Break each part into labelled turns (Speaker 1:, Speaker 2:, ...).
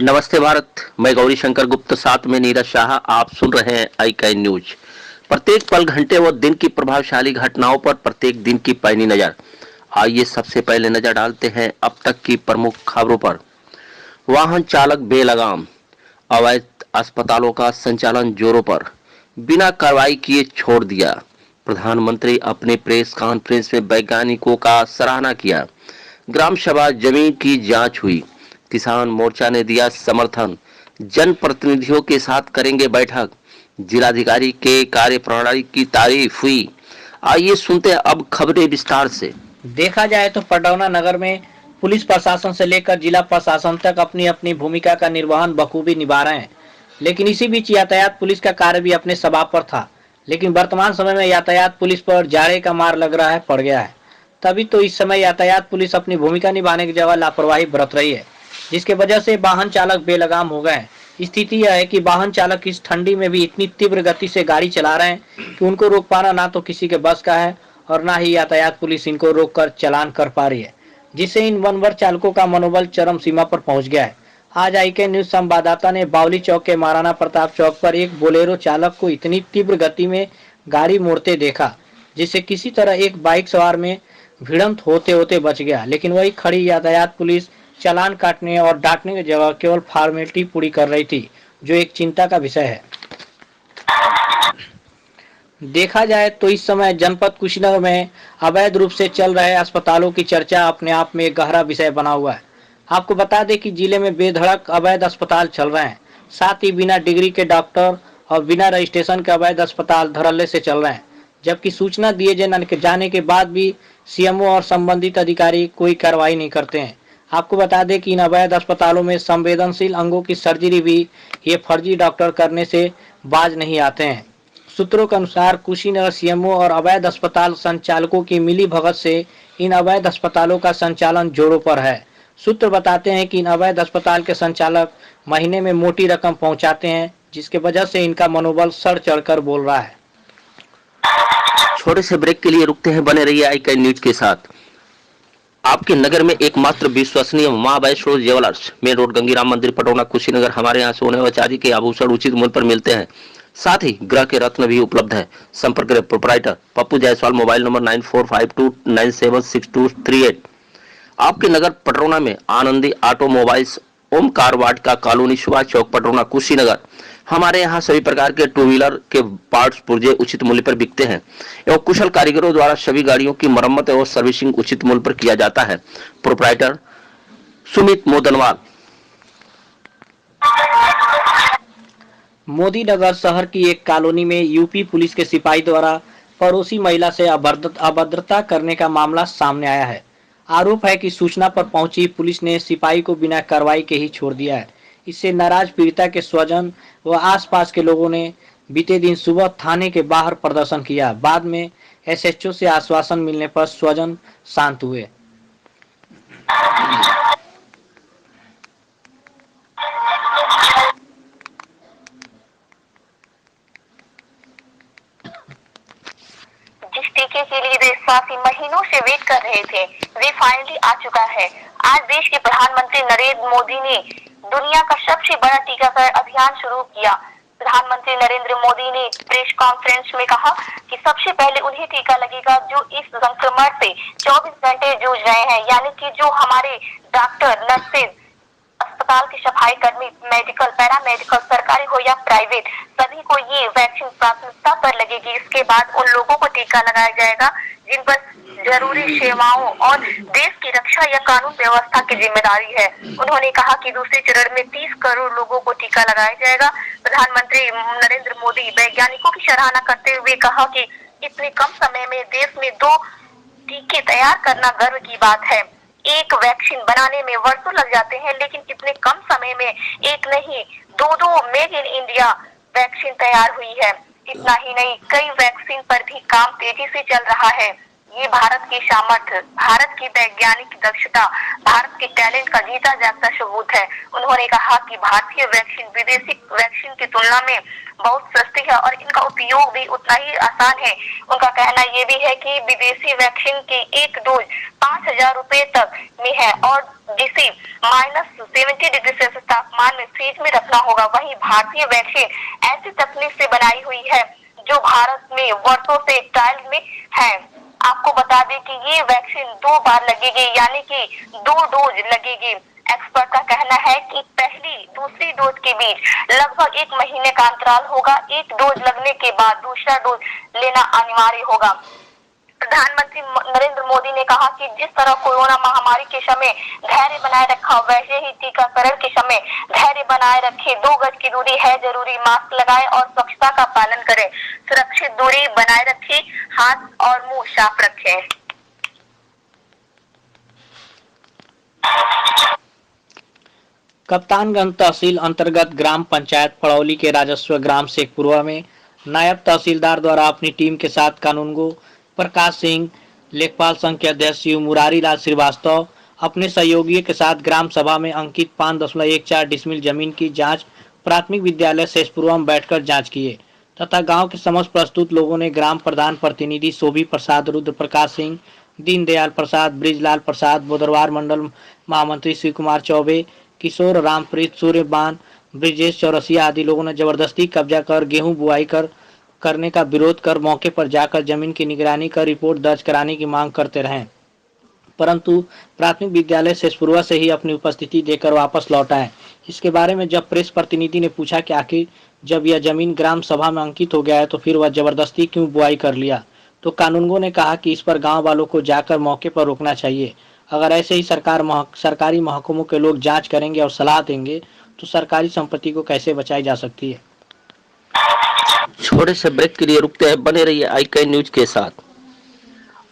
Speaker 1: नमस्ते भारत। मैं गौरी शंकर गुप्त, साथ में नीरज शाह। आप सुन रहे हैं आई कैन न्यूज। प्रत्येक पल, घंटे व दिन की प्रभावशाली घटनाओं पर प्रत्येक दिन की पैनी नजर। आइए सबसे पहले नजर डालते हैं अब तक की प्रमुख खबरों पर। वाहन चालक बेलगाम, अवैध अस्पतालों का संचालन जोरों पर, बिना कार्रवाई किए छोड़ दिया। प्रधानमंत्री अपने प्रेस कॉन्फ्रेंस में वैज्ञानिकों का सराहना किया। ग्राम सभा जमीन की जांच हुई। किसान मोर्चा ने दिया समर्थन। जनप्रतिनिधियों के साथ करेंगे बैठक। जिलाधिकारी के कार्यप्रणाली की तारीफ हुई। आइए सुनते हैं अब खबरें विस्तार से।
Speaker 2: देखा जाए तो पडरौना नगर में पुलिस प्रशासन से लेकर जिला प्रशासन तक अपनी अपनी भूमिका का निर्वहन बखूबी निभा रहे हैं, लेकिन इसी बीच यातायात पुलिस का कार्य भी अपने स्वभाव पर था। लेकिन वर्तमान समय में यातायात पुलिस पर जाड़े का मार लग रहा है, पड़ गया है। तभी तो इस समय यातायात पुलिस अपनी भूमिका निभाने की जगह लापरवाही बरत रही है, जिसके वजह से वाहन चालक बेलगाम हो गए हैं। स्थिति यह है कि वाहन चालक इस ठंडी में भी इतनी तीव्र गति से गाड़ी चला रहे हैं कि उनको रोक पाना ना तो किसी के बस का है और ना ही यातायात पुलिस इनको रोककर चालान कर पा रही है, जिससे इन वनवर चालकों का मनोबल चरम सीमा पर पहुंच गया है। आज आईके न्यूज संवाददाता ने बावली चौक के महाराणा प्रताप चौक पर एक बोलेरो चालक को इतनी तीव्र गति में गाड़ी मोड़ते देखा, जिससे किसी तरह एक बाइक सवार में भिड़ंत होते होते बच गया। लेकिन वही खड़ी यातायात पुलिस चालान काटने और डांटने की जगह केवल फॉर्मेलिटी पूरी कर रही थी, जो एक चिंता का विषय है। देखा जाए तो इस समय जनपद कुशीनगर में अवैध रूप से चल रहे अस्पतालों की चर्चा अपने आप में एक गहरा विषय बना हुआ है। आपको बता दें कि जिले में बेधड़क अवैध अस्पताल चल रहे हैं, साथ ही बिना डिग्री के डॉक्टर और बिना रजिस्ट्रेशन के अवैध अस्पताल धड़ल्ले से चल रहे हैं, जबकि सूचना दिए जाने के बाद भी सीएमओ और संबंधित अधिकारी कोई कार्रवाई नहीं करते हैं। आपको बता दें कि इन अवैध अस्पतालों में संवेदनशील अंगों की सर्जरी भी ये फर्जी डॉक्टर करने से बाज नहीं आते हैं। सूत्रों के अनुसार कुशीनगर सीएमओ और अवैध अस्पताल संचालकों की मिली भगत से इन अवैध अस्पतालों का संचालन जोरों पर है। सूत्र बताते हैं कि इन अवैध अस्पताल के संचालक महीने में मोटी रकम पहुंचाते हैं, जिसके वजह से इनका मनोबल सर चढ़कर बोल रहा है।
Speaker 1: छोटे से ब्रेक के लिए रुकते हैं, बने रहिए आई कैन न्यूज के साथ। आपके नगर में एकमात्र विश्वसनीय मां वैष्णो ज्वेलर्स, मेन रोड, गंगीराम मंदिर, पटौना, कुशीनगर। हमारे यहाँ सोने व चांदी के आभूषण उचित मूल्य पर मिलते हैं, साथ ही ग्रह के रत्न भी उपलब्ध है। संपर्क करें proprietor Pappu Jaiswal, mobile number 9452976238। आपके नगर पटरौना में आनंदी ऑटोमोबाइल्स, ओमकार वाटिका कॉलोनी, सुभाष चौक, पटरौना, कुशीनगर। हमारे यहाँ सभी प्रकार के टू व्हीलर के पार्ट्स पुर्जे उचित मूल्य पर बिकते हैं एवं कुशल कारीगरों द्वारा सभी गाड़ियों की मरम्मत एवं सर्विसिंग उचित मूल्य पर किया जाता है। प्रोपराइटर सुमित मोदनवाल।
Speaker 2: मोदी नगर शहर की एक कॉलोनी में यूपी पुलिस के सिपाही द्वारा पड़ोसी महिला से अभद्रता करने का मामला सामने आया है। आरोप है कि सूचना पर पहुंची पुलिस ने सिपाही को बिना कार्रवाई के ही छोड़ दिया है। इससे नाराज पीड़िता के स्वजन व आसपास के लोगों ने बीते दिन सुबह थाने के बाहर प्रदर्शन किया। बाद में एसएचओ से आश्वासन मिलने पर स्वजन शांत हुए।
Speaker 3: जिस टीके के लिए देशवासी महीनों से वेट कर रहे थे, वे फाइनली आ चुका है। आज देश के प्रधानमंत्री नरेंद्र मोदी ने दुनिया का सबसे बड़ा टीकाकरण अभियान शुरू किया। प्रधानमंत्री नरेंद्र मोदी ने प्रेस कॉन्फ्रेंस में कहा कि सबसे पहले उन्हें टीका लगेगा जो इस संक्रमण से 24 घंटे जूझ रहे हैं, यानी कि जो हमारे डॉक्टर, नर्सेज, अस्पताल के सफाई कर्मी, मेडिकल, पैरामेडिकल, सरकारी हो या प्राइवेट, सभी को ये वैक्सीन प्राथमिकता पर लगेगी। इसके बाद उन लोगों को टीका लगाया जाएगा जिन पर जरूरी सेवाओं और देश की रक्षा या कानून व्यवस्था की जिम्मेदारी है। उन्होंने कहा कि दूसरे चरण में 30 करोड़ लोगों को टीका लगाया जाएगा। प्रधानमंत्री नरेंद्र मोदी वैज्ञानिकों की सराहना करते हुए कहा कि इतने कम समय में देश में 2 टीके तैयार करना गर्व की बात है। एक वैक्सीन बनाने में वर्षों लग जाते हैं, लेकिन इतने कम समय में एक नहीं 2 मेड इन इंडिया वैक्सीन तैयार हुई है। इतना ही नहीं, कई वैक्सीन पर भी काम तेजी से चल रहा है। ये भारत की सामर्थ्य, भारत की वैज्ञानिक दक्षता, भारत के टैलेंट का जीता जागता सबूत है। उन्होंने कहा कि भारतीय वैक्सीन विदेशी वैक्सीन की तुलना में बहुत सस्ती है और इनका उपयोग भी उतना ही आसान है। उनका कहना ये भी है कि विदेशी वैक्सीन की एक डोज 5,000 रुपए तक में है और जिसे -70 डिग्री सेल्सियस तापमान में फ्रीज में रखना होगा। वहीं भारतीय वैक्सीन ऐसी तकनीक से बनाई हुई है जो भारत में वर्षों से ट्रायल में है। आपको बता दें कि ये वैक्सीन 2 बार लगेगी, यानी कि 2 डोज लगेगी। एक्सपर्ट का कहना है कि पहली दूसरी डोज के बीच लगभग 1 महीने का अंतराल होगा। एक डोज लगने के बाद दूसरा डोज लेना अनिवार्य होगा। प्रधानमंत्री नरेंद्र मोदी ने कहा कि जिस तरह कोरोना महामारी के समय धैर्य बनाए रखा, वैसे ही टीकाकरण के समय धैर्य बनाए रखे। 2 गज की दूरी है जरूरी, मास्क लगाएं और स्वच्छता का पालन करें। सुरक्षित दूरी बनाए रखें, हाथ और मुंह साफ रखें।
Speaker 2: कप्तानगंज तहसील अंतर्गत ग्राम पंचायत पड़ौली के राजस्व ग्राम शेखपुरा में नायब तहसीलदार द्वारा अपनी टीम के साथ कानूनगो प्रकाश सिंह, लेखपाल संघ के अध्यक्ष शिव मुरारी लाल श्रीवास्तव अपने सहयोगियों के साथ ग्राम सभा में अंकित 5.14 डिसमिल जमीन की जांच प्राथमिक विद्यालय शेखपुरा में बैठकर जांच किए तथा गांव के समस्त प्रस्तुत लोगों ने ग्राम प्रधान प्रतिनिधि शोभी प्रसाद, रुद्र प्रकाश सिंह, दीनदयाल प्रसाद, ब्रिजलाल प्रसाद, बोदरवार मंडल महामंत्री शिव कुमार चौबे, किशोर रामप्रीत, सूर्यबान, ब्रिजेश चौरसिया आदि लोगों ने जबरदस्ती कब्जा कर गेहूं बुआई करने का विरोध कर मौके पर जाकर जमीन की निगरानी कर रिपोर्ट दर्ज कराने की मांग करते रहे, परंतु प्राथमिक विद्यालय शेखपुरा से ही अपनी उपस्थिति देकर वापस लौट आए। इसके बारे में जब प्रेस प्रतिनिधि ने पूछा कि आखिर जब यह जमीन ग्राम सभा में अंकित हो गया है तो फिर वह जबरदस्ती क्यों बुआई कर लिया, तो कानूनगो ने कहा कि इस पर गांव वालों को जाकर मौके पर रोकना चाहिए। अगर ऐसे ही सरकारी महकमों के लोग जांच करेंगे और सलाह देंगे तो सरकारी संपत्ति को कैसे बचाई जा सकती है।
Speaker 1: छोटे से ब्रेक के लिए रुकते हैं, बने रहिए आई न्यूज के साथ।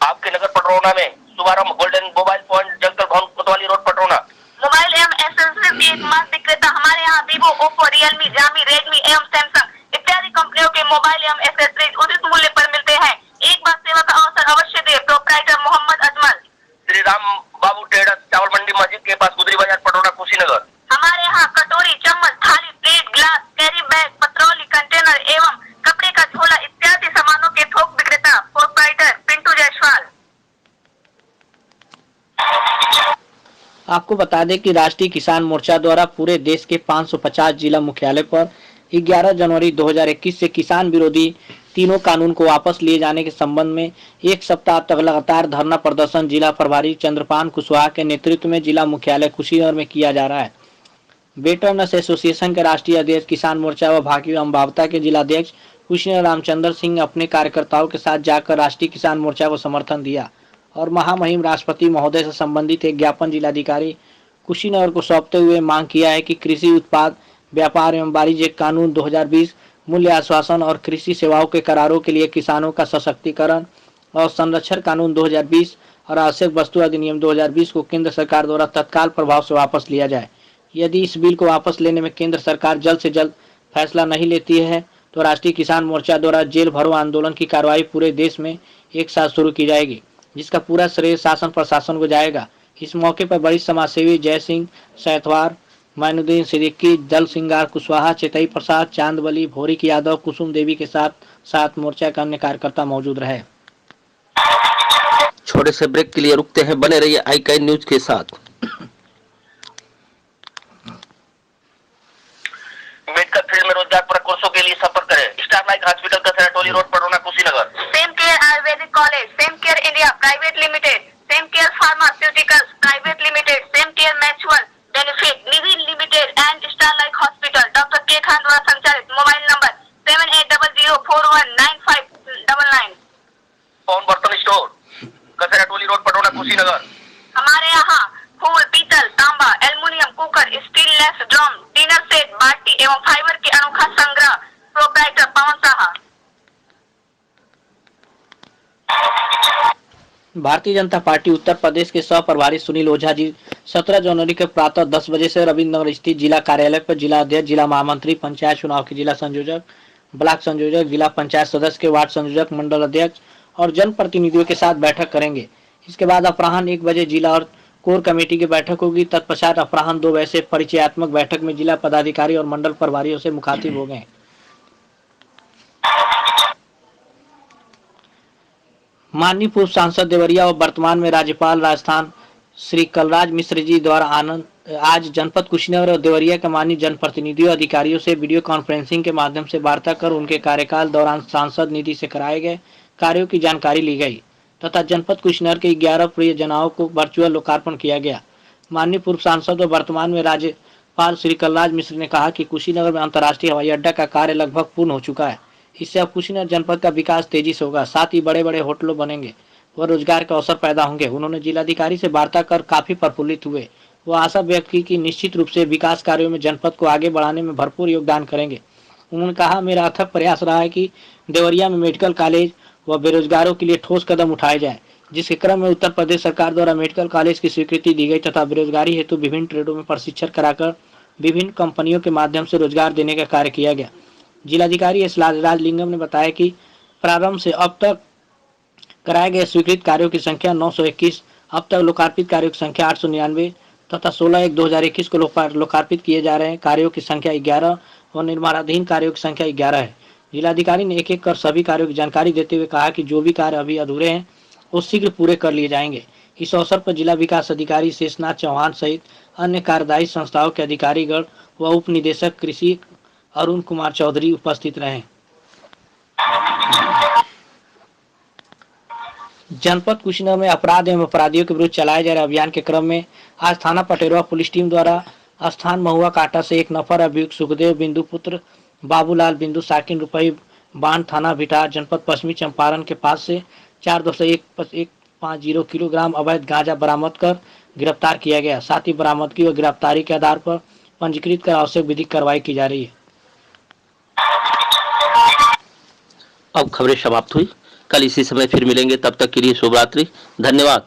Speaker 4: आपके नगर पटरौना में शुभारंभ गोल्डन मोबाइल पॉइंट, जंगल भवन, कोतवाली रोड, पटरौना।
Speaker 3: मोबाइल एवं एसेसरीज की एकमात्र विक्रेता। हमारे यहाँ Vivo, Oppo, Realme, Jami, Redmi एवं सैमसंग इत्यादि कंपनियों के मोबाइल एवं एसेसरीज उचित मूल्य पर मिलते हैं। एक बार सेवा का अवसर अवश्य दे। प्रोप्राइटर मोहम्मद अजमल,
Speaker 4: श्री राम बाबू ट्रेडर्स, चावल मंडी मस्जिद के पास, गुदरी बाजार, पटरौना, कुशीनगर।
Speaker 3: हमारे यहाँ कटोरी, चम्मच, थाली, प्लेट, ग्लास, कैरी बैग, पत्रौली, कंटेनर एवं कपड़े का झोला इत्यादि सामानों के थोक विक्रेता। प्रोप्राइटर पिंटू जायसवाल।
Speaker 2: आपको बता दें कि राष्ट्रीय किसान मोर्चा द्वारा पूरे देश के 550 जिला मुख्यालय पर 11 जनवरी 2021 से किसान विरोधी तीनों कानून को वापस लिए जाने के संबंध में एक सप्ताह तक लगातार धरना प्रदर्शन जिला प्रभारी चंद्रपान कुशवाहा के नेतृत्व में जिला मुख्यालय कुशीनगर में किया जा रहा है। वेटरनस एसोसिएशन के राष्ट्रीय अध्यक्ष, किसान मोर्चा व भाकी अम्बावता के जिलाध्यक्ष कुशीनगर रामचंद्र सिंह अपने कार्यकर्ताओं के साथ जाकर राष्ट्रीय किसान मोर्चा को समर्थन दिया और महामहिम राष्ट्रपति महोदय से संबंधित एक ज्ञापन जिलाधिकारी कुशीनगर को सौंपते हुए मांग किया है कि कृषि उत्पाद व्यापार एवं वाणिज्य कानून 2020, मूल्य आश्वासन और कृषि सेवाओं के करारों के लिए किसानों का सशक्तिकरण और संरक्षण कानून 2020 और आवश्यक वस्तु अधिनियम 2020 को केंद्र सरकार द्वारा तत्काल प्रभाव से वापस लिया जाए। यदि इस बिल को वापस लेने में केंद्र सरकार जल्द से जल्द फैसला नहीं लेती है तो राष्ट्रीय किसान मोर्चा द्वारा जेल भरो आंदोलन की कार्रवाई पूरे देश में एक साथ शुरू की जाएगी, जिसका पूरा श्रेय शासन प्रशासन को जाएगा। इस मौके पर बड़ी समाजसेवी जय सिंह सैतवार, मैनुद्दीन सिद्दीकी, दल सिंगार कुशवाहा, चेतई प्रसाद, चांदवली, भोरिक यादव, कुसुम देवी के साथ मोर्चा के अन्य कार्यकर्ता मौजूद रहे।
Speaker 1: छोटे से ब्रेक के लिए रुकते हैं, बने रहिए आई न्यूज के साथ।
Speaker 4: मेडिकल फील्ड में रोजगार पर कोर्सों के लिए संपर्क करें। Starlight hospital, Dasra Toli road, Padrauna, Kushinagar.
Speaker 3: Same Care ayurvedic college, Same Care India private limited, Same Care pharmaceuticals private limited, Same Care mutual benefit Nidhi limited and Starlight hospital, doctor K Khan द्वारा संचालित। Mobile number 7800419599।
Speaker 4: पवन बर्तन स्टोर, दसरा टोली रोड, पटरौना, कुशीनगर।
Speaker 3: हमारे यहाँ फूल, पीतल, तांबा, aluminium cooker, stainless drum, dinner set, बाटी एवं फाइबर के अनोखा संग्रह। प्रोप्राइटर पवन साहा।
Speaker 2: भारतीय जनता पार्टी उत्तर प्रदेश के सह प्रभारी सुनील ओझा जी 17 जनवरी के प्रातः 10 बजे से रविंद्रनगर स्थित जिला कार्यालय पर जिला अध्यक्ष, जिला महामंत्री, पंचायत चुनाव के जिला संयोजक, ब्लॉक संयोजक, जिला पंचायत सदस्य के वार्ड संयोजक, मंडल अध्यक्ष और जनप्रतिनिधियों के साथ बैठक करेंगे। इसके बाद अपराह्न 1 बजे जिला और कोर कमेटी की बैठक होगी। तत्पश्चात अपराह्न 2 बजे से परिचयात्मक बैठक में जिला पदाधिकारी और मंडल प्रभारियों से मुखातिब हो गए। माननीय पूर्व सांसद देवरिया और वर्तमान में राज्यपाल राजस्थान श्री कलराज मिश्र जी द्वारा आज जनपद कुशीनगर और देवरिया के माननीय जनप्रतिनिधियों अधिकारियों से वीडियो कॉन्फ्रेंसिंग के माध्यम से वार्ता कर उनके कार्यकाल दौरान सांसद निधि से कराए गए कार्यों की जानकारी ली गई तथा जनपद कुशीनगर के 11 परियोजनाओं को वर्चुअल लोकार्पण किया गया। माननीय पूर्व सांसद और वर्तमान में राज्यपाल श्री कलराज मिश्र ने कहा कि कुशीनगर में अंतर्राष्ट्रीय हवाई अड्डा का कार्य लगभग पूर्ण हो चुका है। इससे अब कुशीनगर जनपद का विकास तेजी से होगा, साथ ही बड़े बड़े होटलों बनेंगे व रोजगार के अवसर पैदा होंगे। उन्होंने जिलाधिकारी से वार्ता कर काफी प्रफुल्लित हुए। वह आशा व्यक्त की कि निश्चित रूप से विकास कार्यों में जनपद को आगे बढ़ाने में भरपूर योगदान करेंगे। उन्होंने कहा, मेरा अथक प्रयास रहा है कि देवरिया में मेडिकल कॉलेज व बेरोजगारों के लिए ठोस कदम उठाए जाए, जिसके क्रम में उत्तर प्रदेश सरकार द्वारा मेडिकल कॉलेज की स्वीकृति दी गई तथा बेरोजगारी हेतु विभिन्न ट्रेडों में प्रशिक्षण कराकर विभिन्न कंपनियों के माध्यम से रोजगार देने का कार्य किया गया। जिलाधिकारी एस राजलिंगम ने बताया कि प्रारंभ से अब तक कराए गए स्वीकृत कार्यों की संख्या 921, अब तक लोकार्पित कार्यों की संख्या 899 तथा 16/1/2021 को लोकार्पित किए जा रहे हैं कार्यों की संख्या 11 और निर्माणाधीन कार्यों की संख्या 11 है। जिलाधिकारी ने एक एक कर सभी कार्यों की जानकारी देते हुए कहा कि जो भी कार्य अभी अधूरे हैं वो शीघ्र पूरे कर लिए जाएंगे। इस अवसर पर जिला विकास अधिकारी शेषनाथ चौहान सहित अन्य कार्यदायी संस्थाओं के अधिकारीगण व उप निदेशक कृषि अरुण कुमार चौधरी उपस्थित रहे। जनपद कुशीनगर में अपराध एवं अपराधियों के विरुद्ध चलाए जा रहे अभियान के क्रम में आज थाना पटेरवा पुलिस टीम द्वारा स्थान महुआ काटा से एक नफर अभियुक्त सुखदेव बिंदु पुत्र बाबूलाल बिंदु साकिन रुपये बांध थाना भिटार जनपद पश्चिमी चंपारण के पास से 4.150 किलोग्राम अवैध गांजा बरामद कर गिरफ्तार किया गया। साथ ही बरामदगी व गिरफ्तारी के आधार पर पंजीकृत कर आवश्यक विधिक कार्रवाई की जा रही है।
Speaker 1: अब खबरें समाप्त हुई। कल इसी समय फिर मिलेंगे, तब तक के लिए शुभ रात्रि, धन्यवाद।